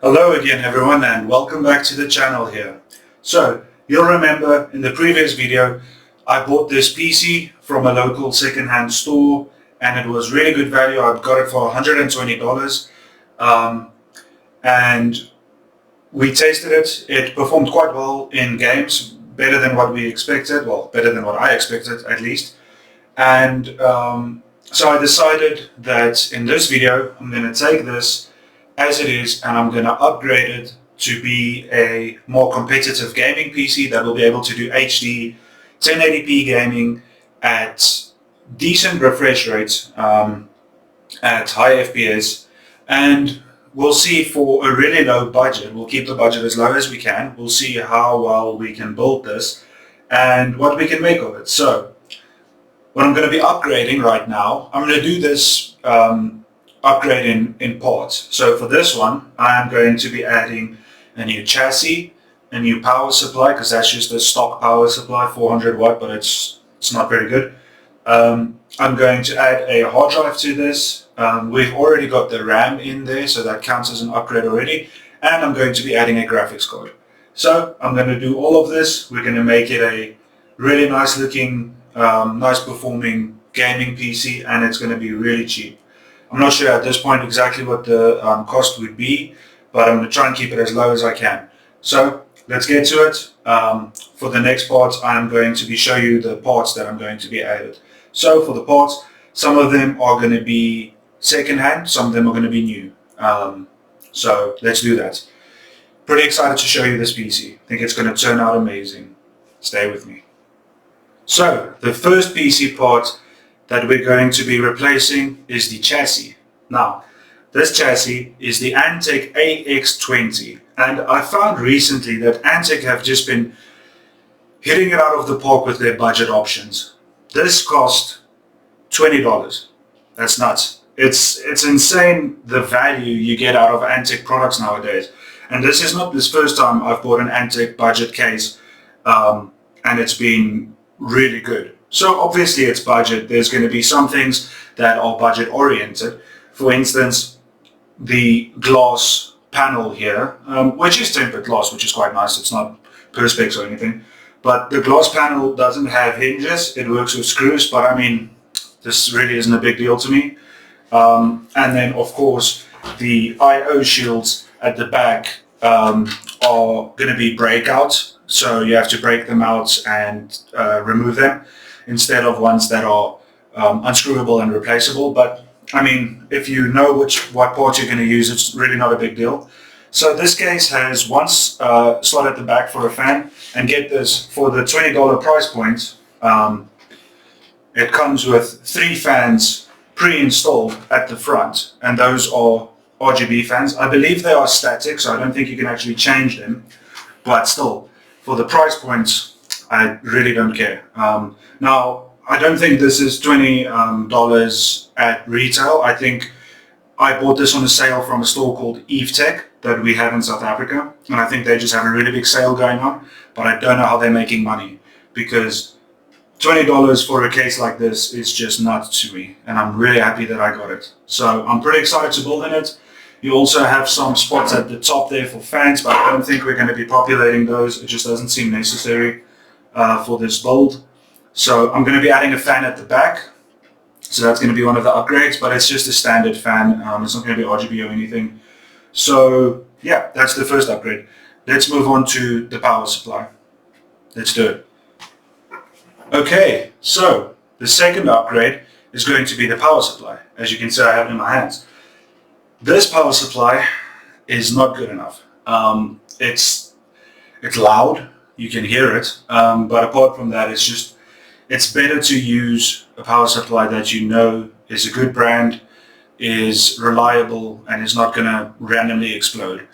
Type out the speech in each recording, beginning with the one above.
Hello again everyone and welcome back to the channel here. So you'll remember in the previous video I bought this PC from a local second-hand store and it was really good value. I got it for $120 and we tested it. It performed quite well in games, better than what we expected, well better than what I expected at least. And so I decided that in this video I'm going to take this as it is and I'm going to upgrade it to be a more competitive gaming PC that will be able to do HD 1080p gaming at decent refresh rates at high FPS, and we'll see for a really low budget. We'll keep the budget as low as we can. We'll see how well we can build this and what we can make of it. So what I'm going to be upgrading right now, I'm going to do this upgrade in parts. So for this one, I'm going to be adding a new chassis, a new power supply, because that's just a stock power supply, 400 watt, but it's not very good. I'm going to add a hard drive to this. We've already got the RAM in there, so that counts as an upgrade already. And I'm going to be adding a graphics card. So I'm going to do all of this. We're going to make it a really nice looking, nice performing gaming PC, and it's going to be really cheap. I'm not sure at this point exactly what the cost would be, but I'm going to try and keep it as low as I can. So let's get to it. For the next part, I'm going to show you the parts that I'm going to be added. So for the parts, some of them are going to be second-hand, some of them are going to be new. So let's do that. Pretty excited to show you this PC. I think it's going to turn out amazing. Stay with me. So the first PC part that we're going to be replacing is the chassis. Now, this chassis is the Antec AX20, and I found recently that Antec have just been hitting it out of the park with their budget options. This cost $20. That's nuts. It's insane the value you get out of Antec products nowadays. And this is not the first time I've bought an Antec budget case, and it's been really good. So obviously it's budget. There's going to be some things that are budget oriented. For instance, the glass panel here, which is tempered glass, which is quite nice. It's not perspex or anything. But the glass panel doesn't have hinges. It works with screws, but I mean, this really isn't a big deal to me. And then of course, the I/O shields at the back are going to be breakout. So you have to break them out and remove them, instead of ones that are unscrewable and replaceable. But I mean, if you know what part you're going to use, it's really not a big deal. So this case has one slot at the back for a fan, and get this, for the $20 price point, it comes with 3 fans pre-installed at the front, and those are RGB fans. I believe they are static, so I don't think you can actually change them, but still, for the price points, I really don't care. Now, I don't think this is $20 at retail. I think I bought this on a sale from a store called Eve Tech that we have in South Africa, and I think they just have a really big sale going on, but I don't know how they're making money, because $20 for a case like this is just nuts to me, and I'm really happy that I got it. So I'm pretty excited to build in it. You also have some spots at the top there for fans, but I don't think we're going to be populating those. It just doesn't seem necessary for this build. So I'm going to be adding a fan at the back. So that's going to be one of the upgrades, but it's just a standard fan. It's not going to be RGB or anything. So yeah, that's the first upgrade. Let's move on to the power supply. Let's do it. Okay, so the second upgrade is going to be the power supply. As you can see, I have it in my hands. This power supply is not good enough. It's loud, you can hear it, but apart from that, it's better to use a power supply that you know is a good brand, is reliable, and is not going to randomly explode.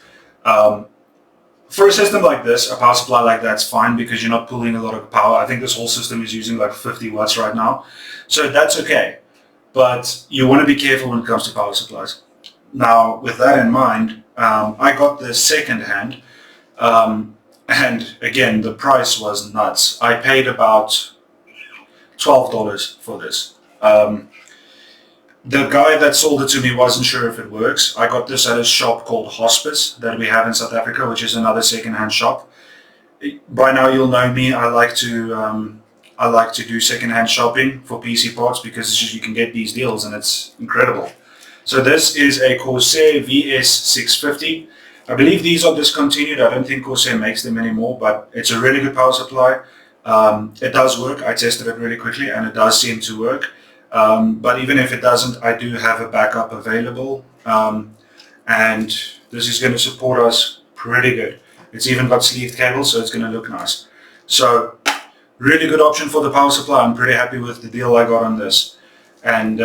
For a system like this, a power supply like that's fine, because you're not pulling a lot of power. I think this whole system is using like 50 watts right now, so that's okay. But you want to be careful when it comes to power supplies. Now, with that in mind, I got this second hand, and again, the price was nuts. I paid about $12 for this. The guy that sold it to me wasn't sure if it works. I got this at a shop called Hospice that we have in South Africa, which is another second-hand shop. By now you'll know me. I like to do second-hand shopping for PC parts because it's just, you can get these deals and it's incredible. So this is a Corsair VS650. I believe these are discontinued. I don't think Corsair makes them anymore, but it's a really good power supply. It does work. I tested it really quickly and it does seem to work. But even if it doesn't, I do have a backup available. And this is going to support us pretty good. It's even got sleeved cables, so it's going to look nice. So really good option for the power supply. I'm pretty happy with the deal I got on this. And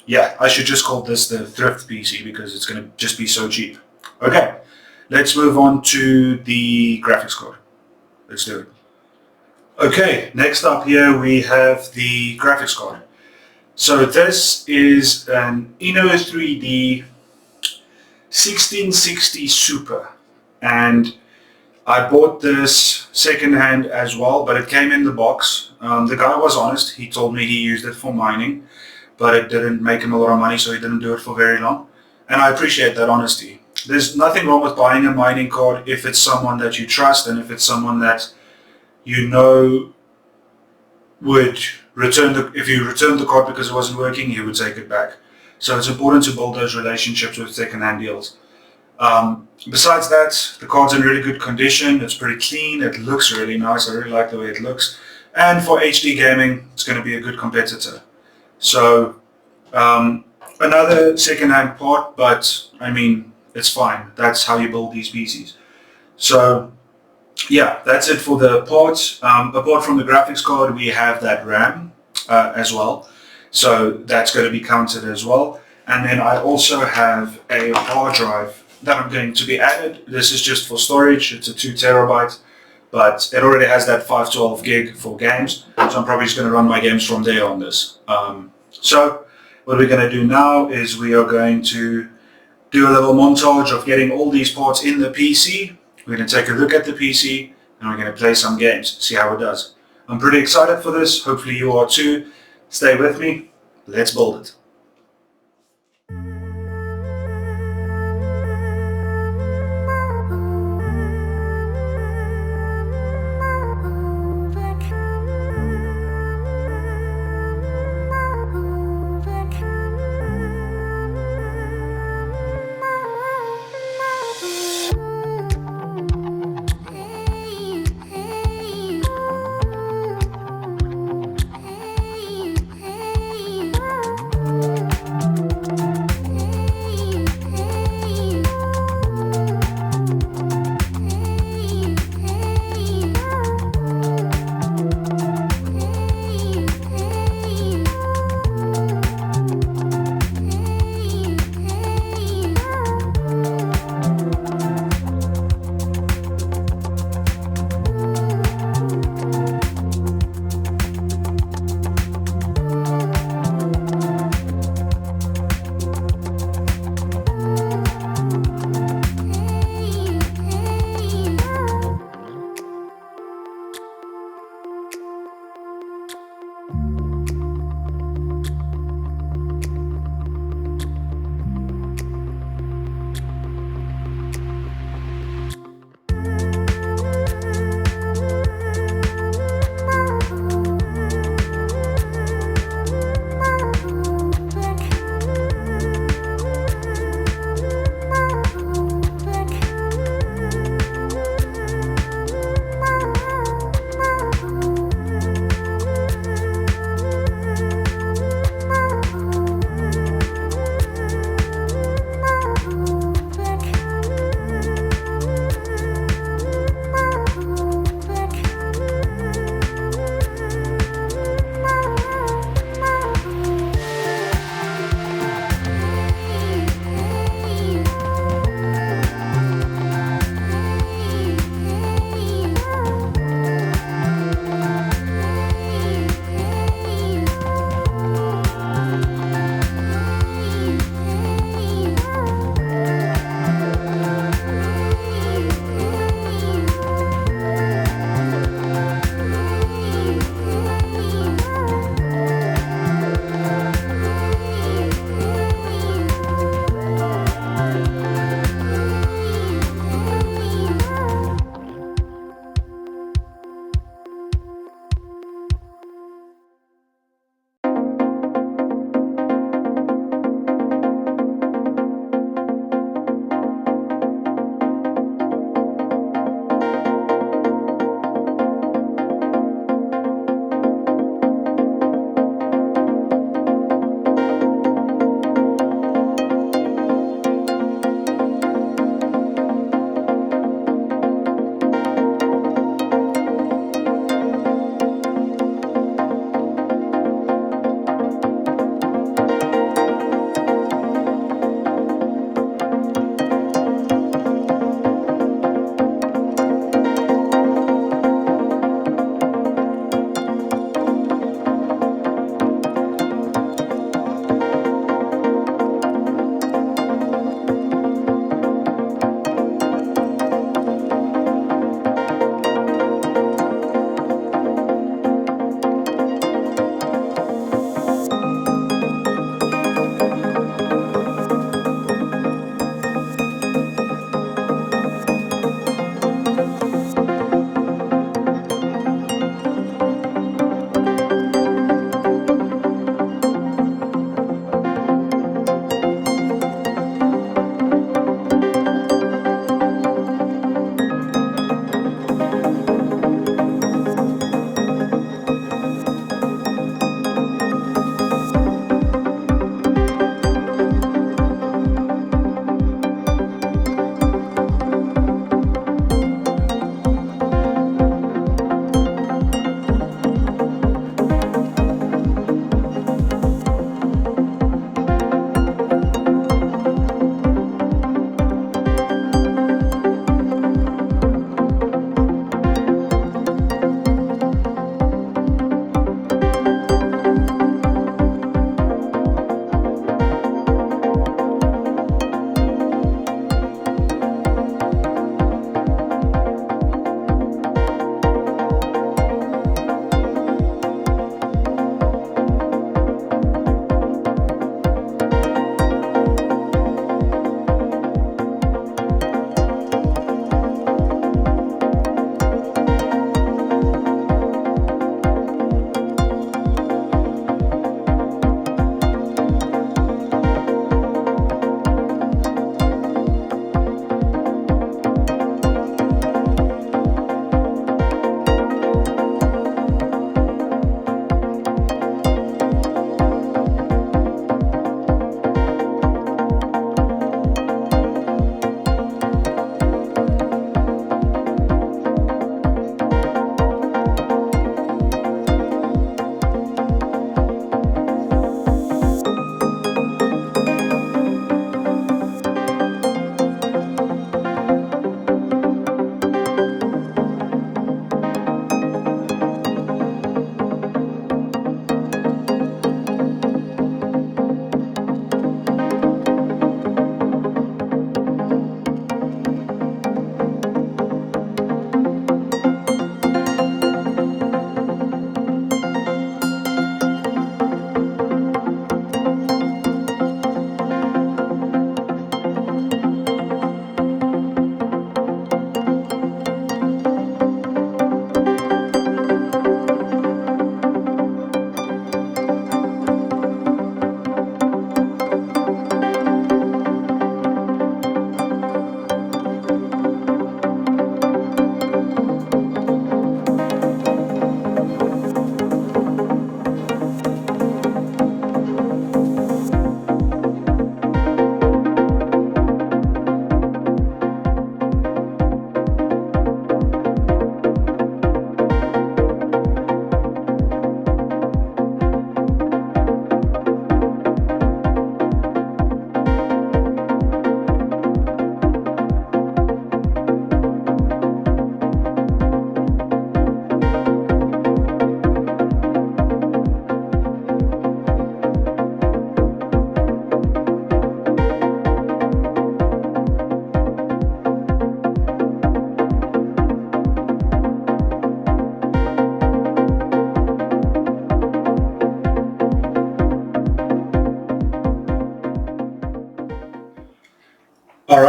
yeah, I should just call this the thrift PC because it's going to just be so cheap. Okay, let's move on to the graphics card. Let's do it. Okay, next up here we have the graphics card. So this is an Inno3D 1660 Super, and I bought this secondhand as well, but it came in the box. The guy was honest. He told me he used it for mining, but it didn't make him a lot of money, so he didn't do it for very long. And I appreciate that honesty. There's nothing wrong with buying a mining card if it's someone that you trust and if it's someone that you know would if you returned the card because it wasn't working, he would take it back. So it's important to build those relationships with second-hand deals. Besides that, the card's in really good condition. It's pretty clean. It looks really nice. I really like the way it looks. And for HD gaming, it's going to be a good competitor. So another second-hand part, but I mean, it's fine. That's how you build these PCs. So yeah, that's it for the parts. Apart from the graphics card, we have that RAM as well. So that's going to be counted as well. And then I also have a hard drive that I'm going to be added. This is just for storage. It's a 2 terabyte, but it already has that 512 gig for games. So I'm probably just going to run my games from there on this. So what we're going to do now is we are going to do a little montage of getting all these parts in the PC. We're going to take a look at the PC and we're going to play some games, see how it does. I'm pretty excited for this. Hopefully you are too. Stay with me. Let's build it.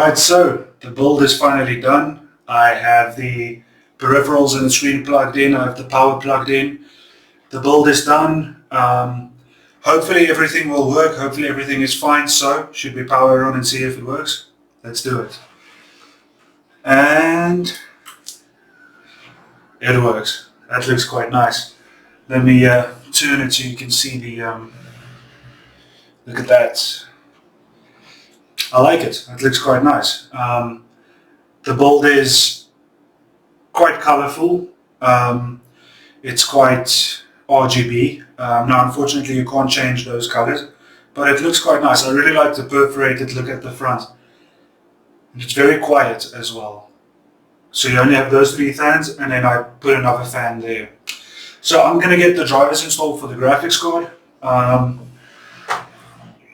Alright, so the build is finally done. I have the peripherals and the screen plugged in, I have the power plugged in. The build is done. Hopefully everything will work, hopefully everything is fine, so should we power on and see if it works? Let's do it. And it works. That looks quite nice. Let me turn it so you can see the, look at that. I like it, it looks quite nice. The build is quite colourful, it's quite RGB. Now unfortunately you can't change those colours, but it looks quite nice. I really like the perforated look at the front. And it's very quiet as well. So you only have those three fans and then I put another fan there. So I'm going to get the drivers installed for the graphics card.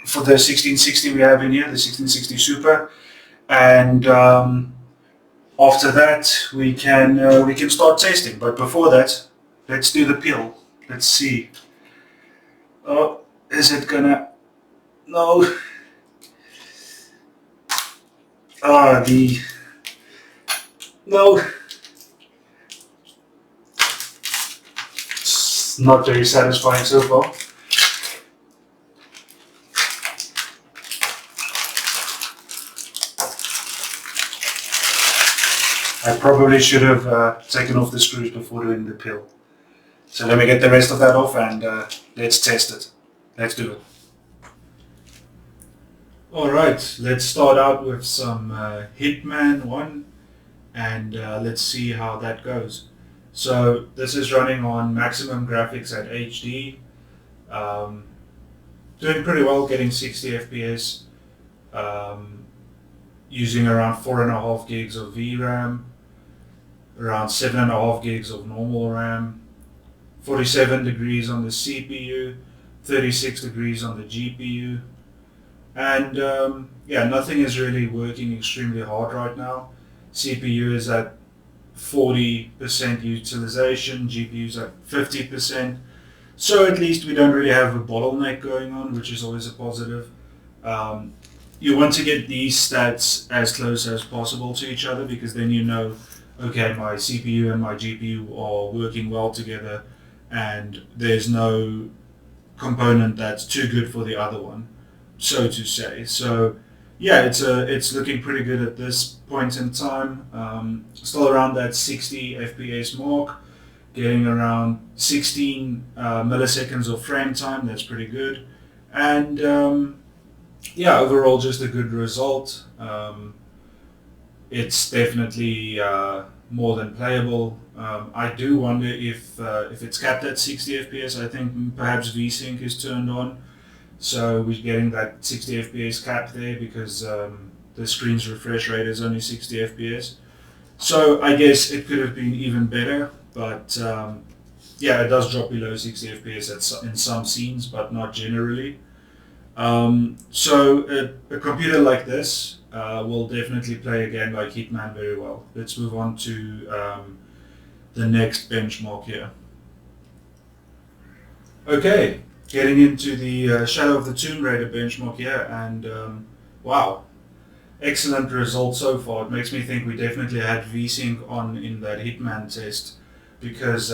For the 1660 we have in here, the 1660 Super. And after that we can start testing. But before that, let's do the peel. Let's see. Oh, is it gonna? No. No. It's not very satisfying so far. I probably should have taken off the screws before doing the peel. So let me get the rest of that off and let's test it. Let's do it. Alright, let's start out with some Hitman 1 and let's see how that goes. So this is running on maximum graphics at HD. Doing pretty well, getting 60 FPS. Using around 4.5 gigs of VRAM. Around 7.5 gigs of normal RAM. 47 degrees on the CPU, 36 degrees on the GPU, and yeah, nothing is really working extremely hard right now. CPU is at 40% utilization, GPU is at 50%, so at least we don't really have a bottleneck going on, which is always a positive. You want to get these stats as close as possible to each other because then you know, okay, my CPU and my GPU are working well together and there's no component that's too good for the other one, so to say. So yeah, it's looking pretty good at this point in time. Still around that 60 FPS mark, getting around 16 milliseconds of frame time. That's pretty good, and yeah, overall just a good result. It's definitely more than playable. I do wonder if it's capped at 60 FPS. I think perhaps VSync is turned on, so we're getting that 60 FPS cap there because the screen's refresh rate is only 60 FPS. So I guess it could have been even better, but yeah, it does drop below 60 FPS in some scenes, but not generally. So a computer like this will definitely play a game like Hitman very well. Let's move on to the next benchmark here. Okay, getting into the Shadow of the Tomb Raider benchmark here, and wow, excellent result so far. It makes me think we definitely had VSync on in that Hitman test, because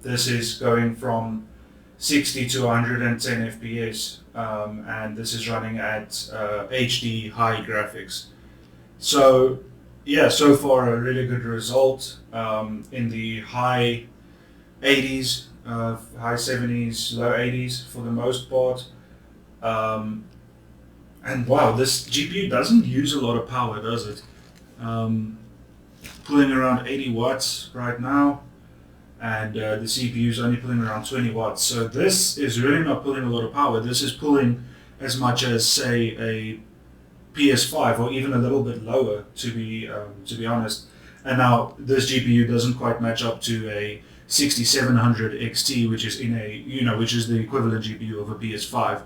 this is going from 60 to 110 FPS, and this is running at HD high graphics. So yeah, so far a really good result in the high 80s, high 70s, low 80s for the most part. And wow, this GPU doesn't use a lot of power, does it? Pulling around 80 watts right now, and the CPU is only pulling around 20 watts. So this is really not pulling a lot of power. This is pulling as much as, say, a PS5 or even a little bit lower, to be honest. And now this GPU doesn't quite match up to a 6700 XT, which is which is the equivalent GPU of a PS5.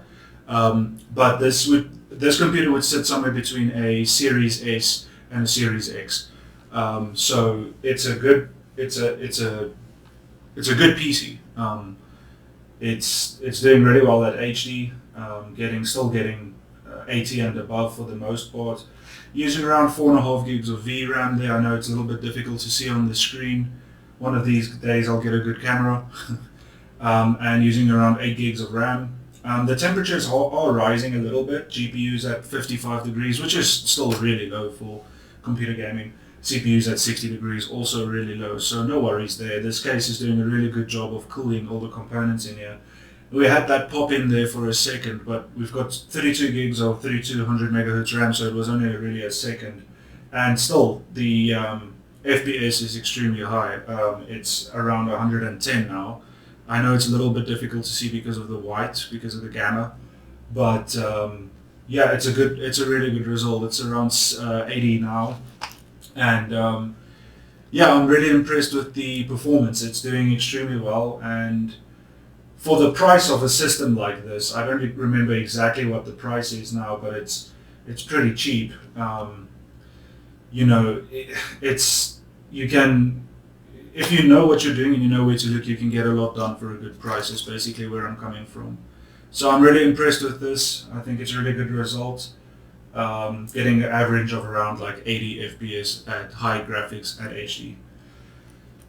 But this computer would sit somewhere between a Series S and a Series X. So it's a good PC. It's doing really well at HD, still getting 80 and above for the most part. Using around 4.5 gigs of VRAM there. I know it's a little bit difficult to see on the screen. One of these days I'll get a good camera. And using around 8 gigs of RAM. The temperatures are rising a little bit. GPU's at 55 degrees, which is still really low for computer gaming. CPU's at 60 degrees, also really low, so no worries there. This case is doing a really good job of cooling all the components in here. We had that pop in there for a second, but we've got 32 gigs of 3200 megahertz RAM, so it was only really a second. And still, the FPS is extremely high. It's around 110 now. I know it's a little bit difficult to see because of the white, because of the gamma, but yeah, it's a really good result. It's around 80 now. And yeah, I'm really impressed with the performance. It's doing extremely well, and for the price of a system like this, I don't remember exactly what the price is now, but it's pretty cheap. You know, you can, if you know what you're doing and you know where to look, you can get a lot done for a good price. Is basically where I'm coming from. So I'm really impressed with this. I think it's a really good result. Getting an average of around like 80 FPS at high graphics at HD.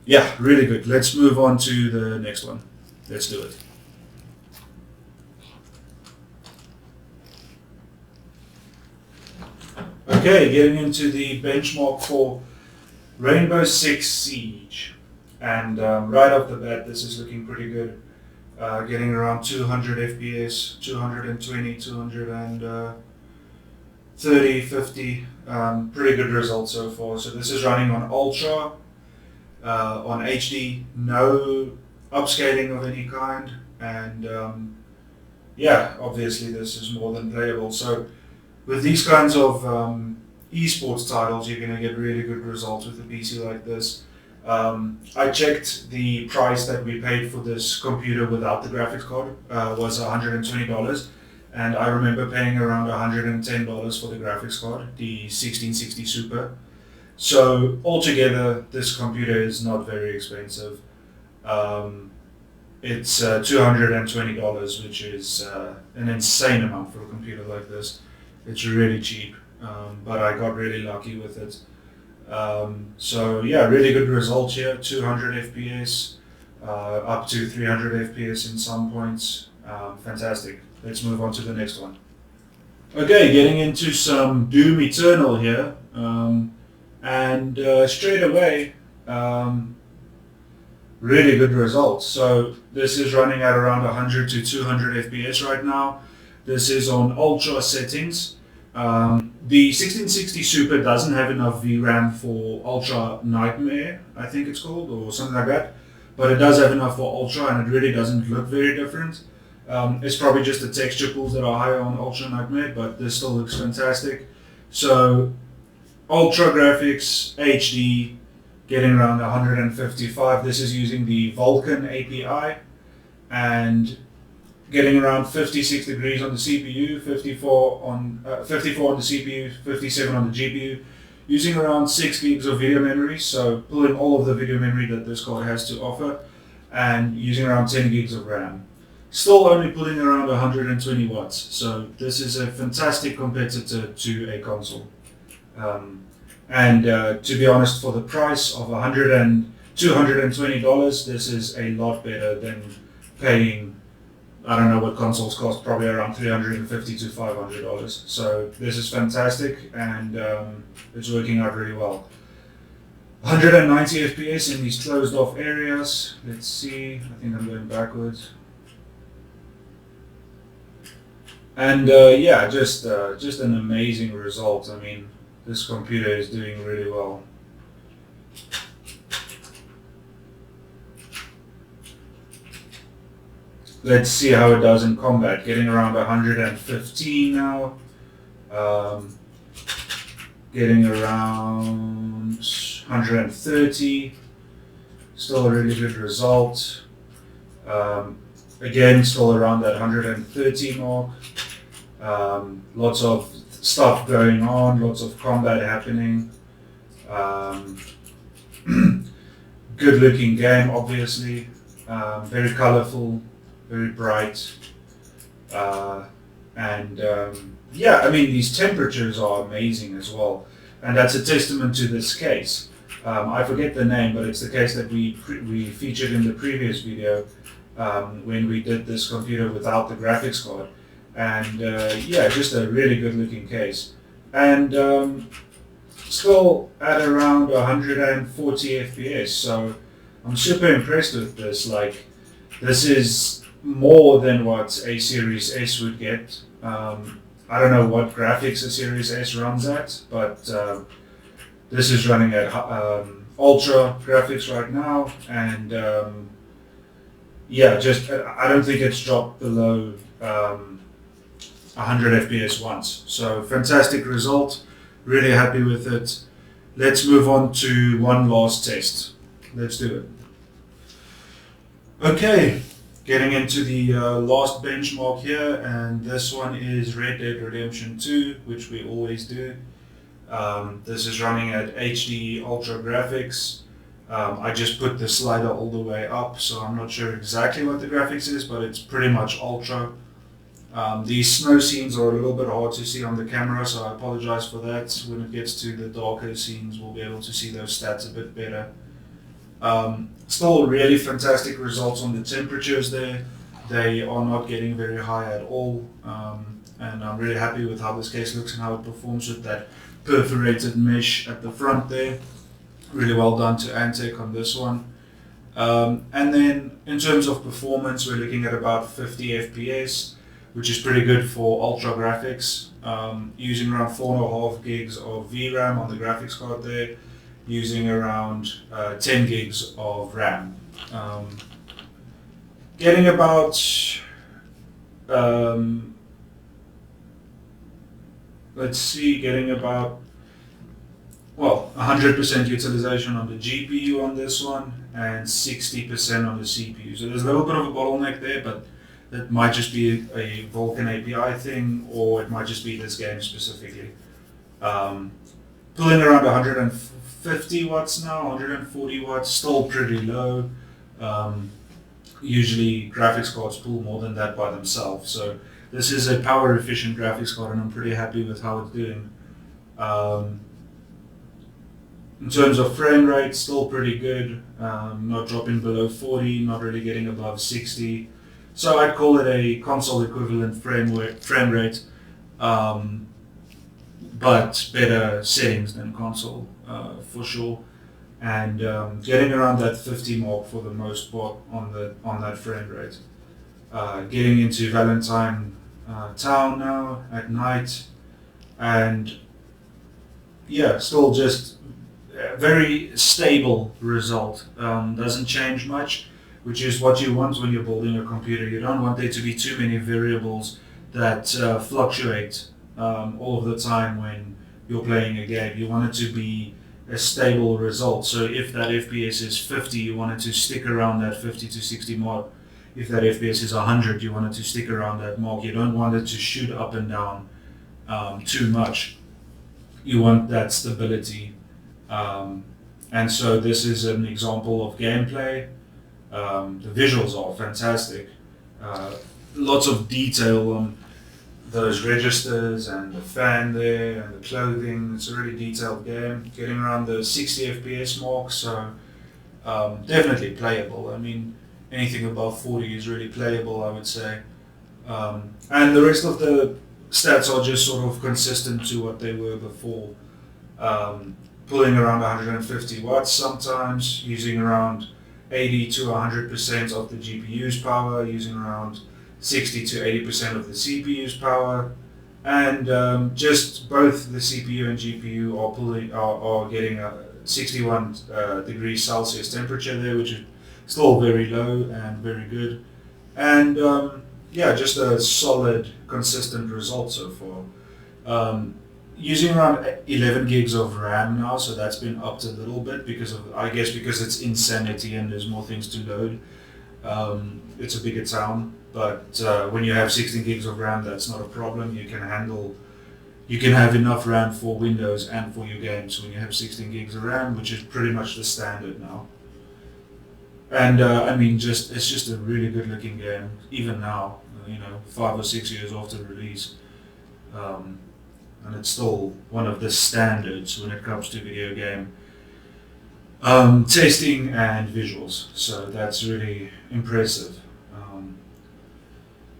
Yeah, really good. Let's move on to the next one. Let's do it. Okay, getting into the benchmark for Rainbow Six Siege. And right off the bat, this is looking pretty good. Getting around 200 FPS, 220, 230, 50, pretty good results so far. So this is running on Ultra, on HD, no upscaling of any kind, and yeah, obviously this is more than playable. So with these kinds of esports titles, you're going to get really good results with a PC like this. I checked the price that we paid for this computer without the graphics card was $120. And I remember paying around $110 for the graphics card, the 1660 Super. So altogether, this computer is not very expensive. It's $220, which is an insane amount for a computer like this. It's really cheap, but I got really lucky with it. So yeah, really good result here, 200 FPS, up to 300 FPS in some points. Fantastic. Let's move on to the next one. Okay, getting into some Doom Eternal here, and straight away, really good results. So this is running at around 100 to 200 FPS right now. This is on Ultra settings. The 1660 Super doesn't have enough VRAM for Ultra Nightmare, I think it's called, or something like that, but it does have enough for Ultra, and it really doesn't look very different. It's probably just the texture pools that are higher on Ultra Nightmare, but this still looks fantastic. So Ultra graphics, HD, getting around 155. This is using the Vulkan API, and getting around 56 degrees on the CPU, 54 on the CPU, 57 on the GPU, using around 6 gigs of video memory, so pulling all of the video memory that this card has to offer, and using around 10 gigs of RAM. Still only pulling around 120 watts, so this is a fantastic competitor to a console. To be honest, for the price of $220, this is a lot better than paying, I don't know what consoles cost, probably around $350 to $500. So this is fantastic, and it's working out really well. 190 FPS in these closed off areas. Let's see, I think I'm going backwards. And yeah, just an amazing result. I mean, this computer is doing really well. Let's see how it does in combat. Getting around 115 now. Getting around 130. Still a really good result. Again, still around that 130 mark. Lots of stuff going on, lots of combat happening. Good looking game, obviously. Very colorful, very bright. And yeah, I mean, these temperatures are amazing as well, and that's a testament to this case. I forget the name, but it's the case that we featured in the previous video when we did this computer without the graphics card, and yeah, just a really good looking case, and still at around 140 FPS. So I'm super impressed with this. Like, this is more than what a Series S would get. I don't know what graphics a Series S runs at, but this is running at ultra graphics right now, and yeah, just I don't think it's dropped below 100 FPS once. So fantastic result, really happy with it. Let's move on to one last test. Let's do it. Okay, getting into the last benchmark here, and this one is Red Dead Redemption 2, which we always do. This is running at HD Ultra Graphics. I just put the slider all the way up, so I'm not sure exactly what the graphics is, but it's pretty much Ultra. These snow scenes are a little bit hard to see on the camera, so I apologize for that. When it gets to the darker scenes, we'll be able to see those stats a bit better. Still really fantastic results on the temperatures there. They are not getting very high at all, and I'm really happy with how this case looks and how it performs with that perforated mesh at the front there. Really well done to Antec on this one. And then in terms of performance, we're looking at about 50 FPS, which is pretty good for ultra graphics. Using around 4.5 gigs of VRAM on the graphics card there, using around 10 gigs of RAM. Getting about, getting about, well, 100% utilization on the GPU on this one and 60% on the CPU. So there's a little bit of a bottleneck there, but that might just be a Vulkan API thing, or it might just be this game specifically. Pulling around 150 watts now, 140 watts, still pretty low. Usually graphics cards pull more than that by themselves. So this is a power efficient graphics card, and I'm pretty happy with how it's doing. In terms of frame rate, still pretty good. Not dropping below 40, not really getting above 60. So I'd call it a console equivalent frame rate, but better settings than console for sure. And getting around that 50 mark for the most part on that frame rate. Getting into Valentine Town now at night, and yeah, still just a very stable result. Doesn't change much, which is what you want when you're building a computer. You don't want there to be too many variables that fluctuate all of the time when you're playing a game. You want it to be a stable result. So if that FPS is 50, you want it to stick around that 50 to 60 mark. If that FPS is 100, you want it to stick around that mark. You don't want it to shoot up and down too much. You want that stability. And so this is an example of gameplay. The visuals are fantastic. Lots of detail on those registers and the fan there and the clothing. It's a really detailed game. Getting around the 60 FPS mark, so definitely playable. I mean, anything above 40 is really playable, I would say. And the rest of the stats are just sort of consistent to what they were before. Pulling around 150 watts sometimes, using around 80 to 100% of the GPU's power, using around 60 to 80% of the CPU's power, and just both the CPU and GPU are getting a 61 degrees Celsius temperature there, which is still very low and very good. And yeah, just a solid, consistent result so far. Using around 11 gigs of RAM now, so that's been upped a little bit because it's Insanity and there's more things to load. It's a bigger town, but when you have 16 gigs of RAM, that's not a problem. You can have enough RAM for Windows and for your games when you have 16 gigs of RAM, which is pretty much the standard now. And I mean, it's just a really good looking game, even now, 5 or 6 years after release. and it's still one of the standards when it comes to video game testing and visuals. So that's really impressive.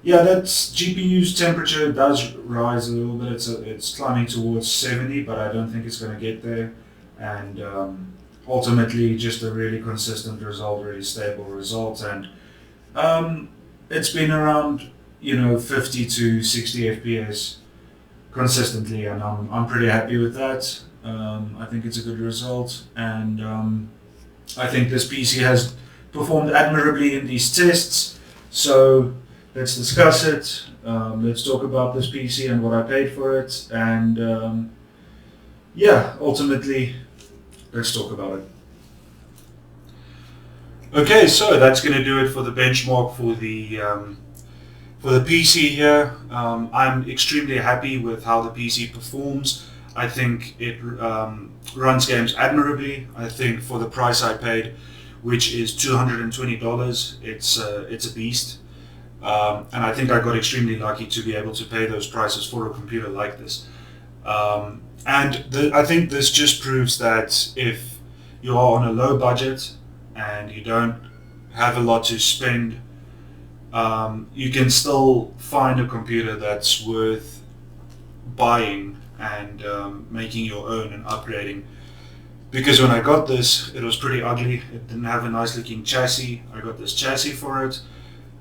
Yeah, that's GPU's temperature does rise a little bit. It's climbing towards 70, but I don't think it's going to get there. And ultimately, just a really consistent result, really stable result. And it's been around 50 to 60 FPS consistently, and I'm pretty happy with that. I think it's a good result, and I think this PC has performed admirably in these tests. So let's discuss it. Let's talk about this PC and what I paid for it, and yeah, ultimately, let's talk about it. Okay, so that's going to do it for the benchmark for the PC here. I'm extremely happy with how the PC performs. I think it runs games admirably. I think for the price I paid, which is $220, it's a beast. And I think I got extremely lucky to be able to pay those prices for a computer like this. I think this just proves that if you are on a low budget and you don't have a lot to spend, you can still find a computer that's worth buying and making your own and upgrading. Because when I got this, it was pretty ugly. It didn't have a nice looking chassis. I got this chassis for it.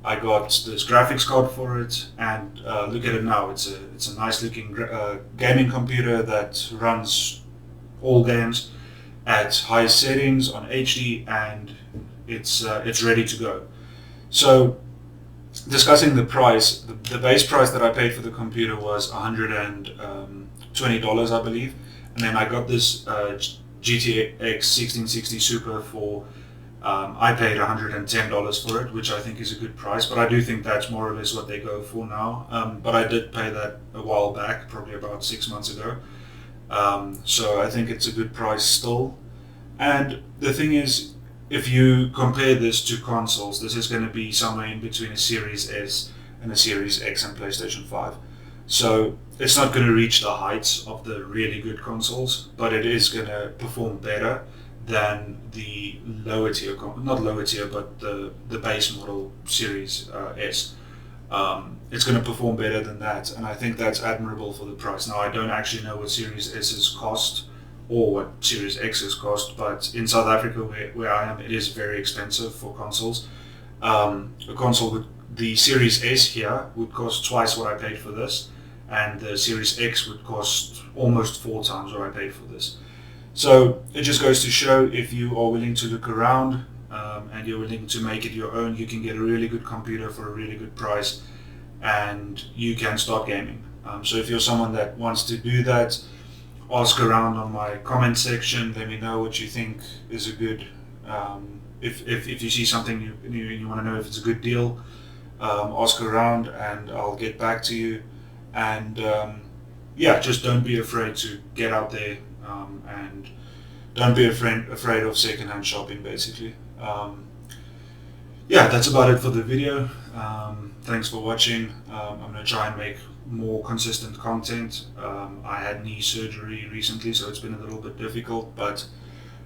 I got this graphics card for it, and look at it now. It's a nice looking gaming computer that runs all games at high settings on HD, and it's ready to go. So discussing the price, the base price that I paid for the computer was $120, I believe, and then I got this GTX 1660 Super for I paid $110 for it, which I think is a good price, but I do think that's more or less what they go for now. But I did pay that a while back, probably about 6 months ago. So I think it's a good price still. And the thing is, if you compare this to consoles, this is going to be somewhere in between a Series S and a Series X and PlayStation 5. So it's not going to reach the heights of the really good consoles, but it is going to perform better than the lower tier, not lower tier, but the base model Series S. It's going to perform better than that, and I think that's admirable for the price. Now, I don't actually know what Series S's cost or what Series X's cost, but in South Africa, where I am, it is very expensive for consoles. The Series S here would cost twice what I paid for this, and the Series X would cost almost 4 times what I paid for this. So it just goes to show, if you are willing to look around and you're willing to make it your own, you can get a really good computer for a really good price, and you can start gaming. So if you're someone that wants to do that, ask around on my comment section. Let me know what you think is a good. If you see something you want to know if it's a good deal, ask around and I'll get back to you. And yeah, just don't be afraid to get out there. And don't be afraid of secondhand shopping, basically. Yeah, that's about it for the video. Thanks for watching. I'm going to try and make more consistent content. I had knee surgery recently, so it's been a little bit difficult, but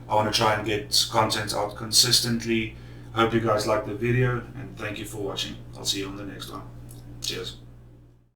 I want to try and get content out consistently. I hope you guys liked the video, and thank you for watching. I'll see you on the next one. Cheers.